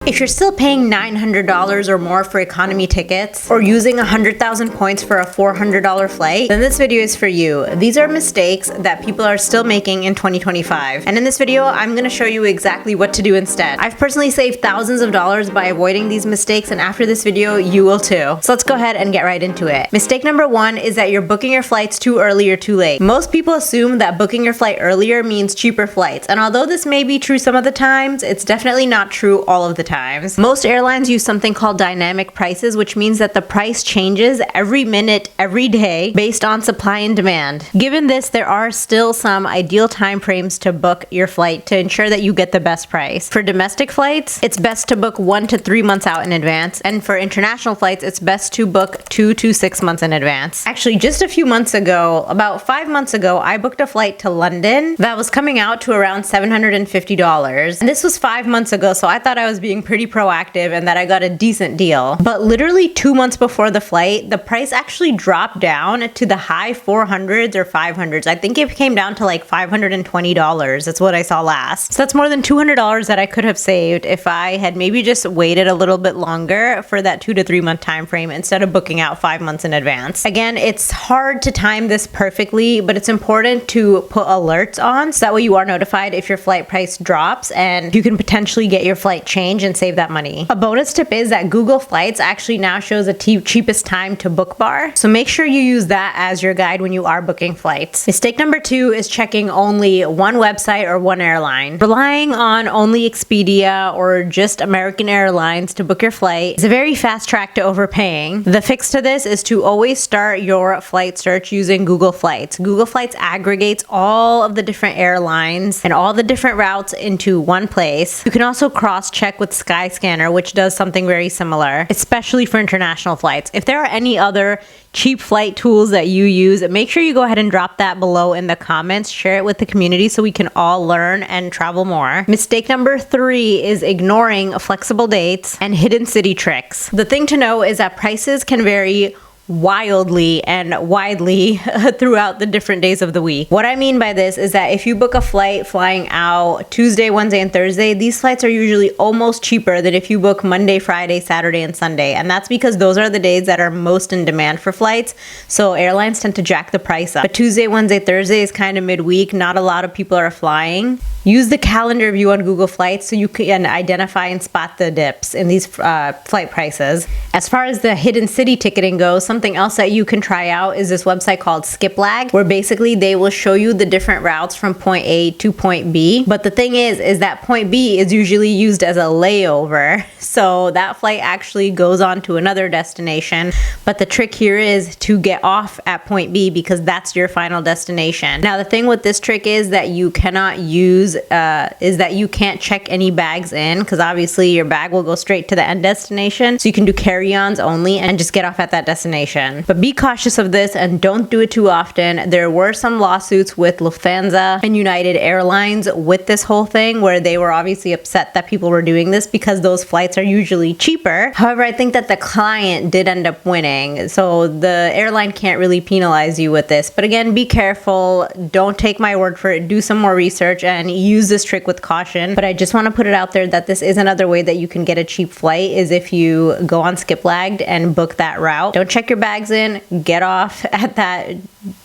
If you're still paying $900 or more for economy tickets, or using 100,000 points for a $400 flight, then this video is for you. These are mistakes that people are still making in 2025. And in this video, I'm gonna show you exactly what to do instead. I've personally saved thousands of dollars by avoiding these mistakes, and after this video, you will too. So let's go ahead and get right into it. Mistake number one is that you're booking your flights too early or too late. Most people assume that booking your flight earlier means cheaper flights. And although this may be true some of the times, it's definitely not true all of the times. Most airlines use something called dynamic prices, which means that the price changes every minute, every day, based on supply and demand. Given this, there are still some ideal time frames to book your flight to ensure that you get the best price. For domestic flights, it's best to book 1 to 3 months out in advance, and for international flights, it's best to book 2 to 6 months in advance. Actually, just a few months ago, about 5 months ago, I booked a flight to London that was coming out to around $750. And this was 5 months ago, so I thought I was being pretty proactive and that I got a decent deal. But literally 2 months before the flight, the price actually dropped down to the high 400s or 500s. I think it came down to like $520. That's what I saw last. So that's more than $200 that I could have saved if I had maybe just waited a little bit longer for that 2 to 3 month time frame instead of booking out 5 months in advance. Again, it's hard to time this perfectly, but it's important to put alerts on so that way you are notified if your flight price drops and you can potentially get your flight changed and save that money. A bonus tip is that Google Flights actually now shows a cheapest time to book bar, so make sure you use that as your guide when you are booking flights. Mistake number two is checking only one website or one airline. Relying on only Expedia or just American Airlines to book your flight is a very fast track to overpaying. The fix to this is to always start your flight search using Google Flights. Google Flights aggregates all of the different airlines and all the different routes into one place. You can also cross-check with Skyscanner, which does something very similar, especially for international flights. If there are any other cheap flight tools that you use, make sure you go ahead and drop that below in the comments. Share it with the community so we can all learn and travel more. Mistake number three is ignoring flexible dates and hidden city tricks. The thing to know is that prices can vary wildly and widely throughout the different days of the week. What I mean by this is that if you book a flight flying out Tuesday, Wednesday, and Thursday, these flights are usually almost cheaper than if you book Monday, Friday, Saturday, and Sunday. And that's because those are the days that are most in demand for flights. So airlines tend to jack the price up. But Tuesday, Wednesday, Thursday is kind of midweek. Not a lot of people are flying. Use the calendar view on Google Flights so you can identify and spot the dips in these flight prices. As far as the hidden city ticketing goes, something else that you can try out is this website called Skiplag, where basically they will show you the different routes from point A to point B. But the thing is that point B is usually used as a layover. So that flight actually goes on to another destination. But the trick here is to get off at point B because that's your final destination. Now, the thing with this trick is that you cannot use is that you can't check any bags in because obviously your bag will go straight to the end destination. So you can do carry-ons only and just get off at that destination. But be cautious of this and don't do it too often. There were some lawsuits with Lufthansa and United Airlines with this whole thing where they were obviously upset that people were doing this because those flights are usually cheaper. However, I think that the client did end up winning. So the airline can't really penalize you with this. But again, be careful. Don't take my word for it. Do some more research and use this trick with caution. But I just want to put it out there that this is another way that you can get a cheap flight is if you go on Skiplag and book that route. Don't check your bags in, get off at that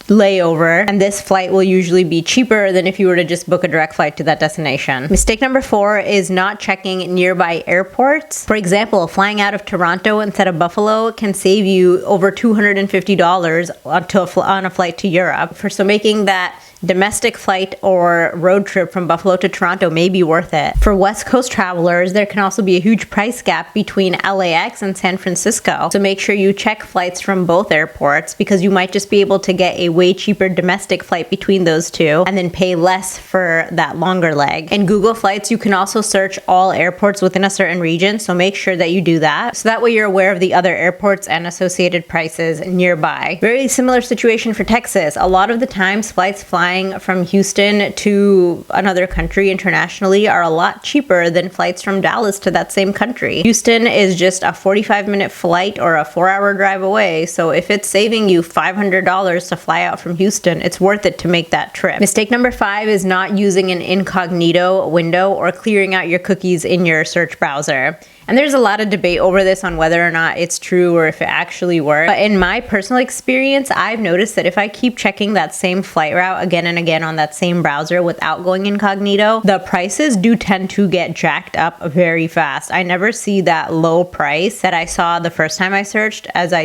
layover, and this flight will usually be cheaper than if you were to just book a direct flight to that destination. Mistake number four is not checking nearby airports. For example, flying out of Toronto instead of Buffalo can save you over $250 on a flight to Europe. So making that domestic flight or road trip from Buffalo to Toronto may be worth it. For West Coast travelers, there can also be a huge price gap between LAX and San Francisco. So make sure you check flights from both airports because you might just be able to get a way cheaper domestic flight between those two and then pay less for that longer leg. In Google Flights, you can also search all airports within a certain region, so make sure that you do that. So that way you're aware of the other airports and associated prices nearby. Very similar situation for Texas. A lot of the times flights flying flying from Houston to another country internationally are a lot cheaper than flights from Dallas to that same country. Houston is just a 45-minute flight or a 4-hour drive away, so if it's saving you $500 to fly out from Houston, it's worth it to make that trip. Mistake number 5 is not using an incognito window or clearing out your cookies in your search browser. And there's a lot of debate over this on whether or not it's true or if it actually works. But in my personal experience, I've noticed that if I keep checking that same flight route again and again on that same browser without going incognito, the prices do tend to get jacked up very fast. I never see that low price that I saw the first time I searched as I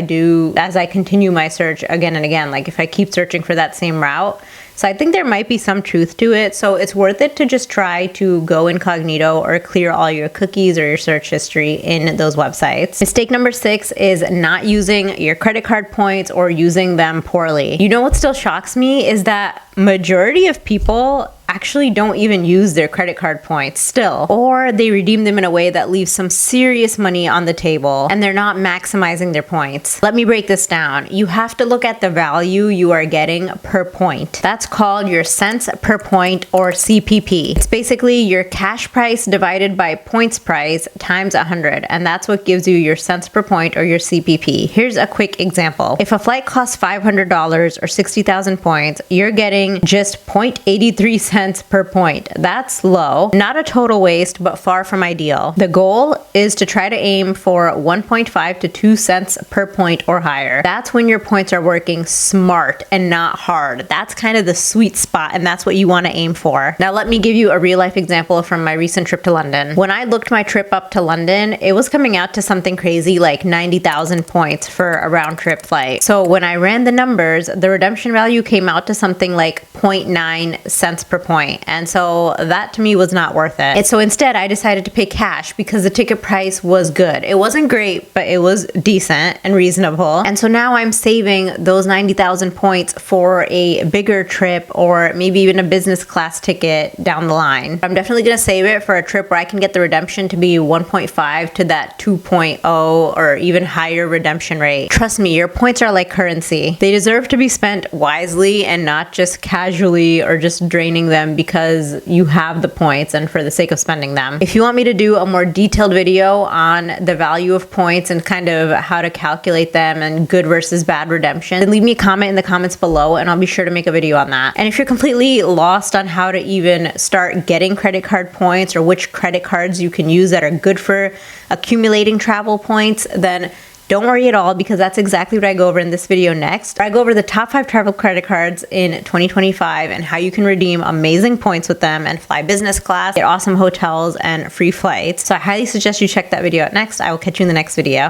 continue my search again and again. Like if I keep searching for that same route. So I think there might be some truth to it. So it's worth it to just try to go incognito or clear all your cookies or your search history in those websites. Mistake number 6 is not using your credit card points or using them poorly. You know what still shocks me is that majority of people actually don't even use their credit card points still, or they redeem them in a way that leaves some serious money on the table and they're not maximizing their points. Let me break this down. You have to look at the value you are getting per point. That's called your cents per point, or CPP. It's basically your cash price divided by points price times 100, and that's what gives you your cents per point, or your CPP. Here's a quick example. If a flight costs $500 or 60,000 points, you're getting just 0.83 cents per point. That's low, not a total waste, but far from ideal. The goal is to try to aim for 1.5 to 2 cents per point or higher. That's when your points are working smart and not hard. That's kind of the sweet spot, and that's what you want to aim for. Now let me give you a real life example from my recent trip to London. When I looked my trip up to London, it was coming out to something crazy like 90,000 points for a round trip flight. So when I ran the numbers, the redemption value came out to something like 0.9 cents per point. And so that to me was not worth it. And so instead I decided to pay cash because the ticket price was good. It wasn't great, but it was decent and reasonable. And so now I'm saving those 90,000 points for a bigger trip, or maybe even a business class ticket down the line. I'm definitely going to save it for a trip where I can get the redemption to be 1.5 to that 2.0 or even higher redemption rate. Trust me, your points are like currency. They deserve to be spent wisely and not just casually or just draining them because you have the points and for the sake of spending them. If you want me to do a more detailed video on the value of points and kind of how to calculate them and good versus bad redemption, then leave me a comment in the comments below and I'll be sure to make a video on that. And if you're completely lost on how to even start getting credit card points or which credit cards you can use that are good for accumulating travel points, then don't worry at all, because that's exactly what I go over in this video next. I go over the top 5 travel credit cards in 2025 and how you can redeem amazing points with them and fly business class, get awesome hotels and free flights. So I highly suggest you check that video out next. I will catch you in the next video.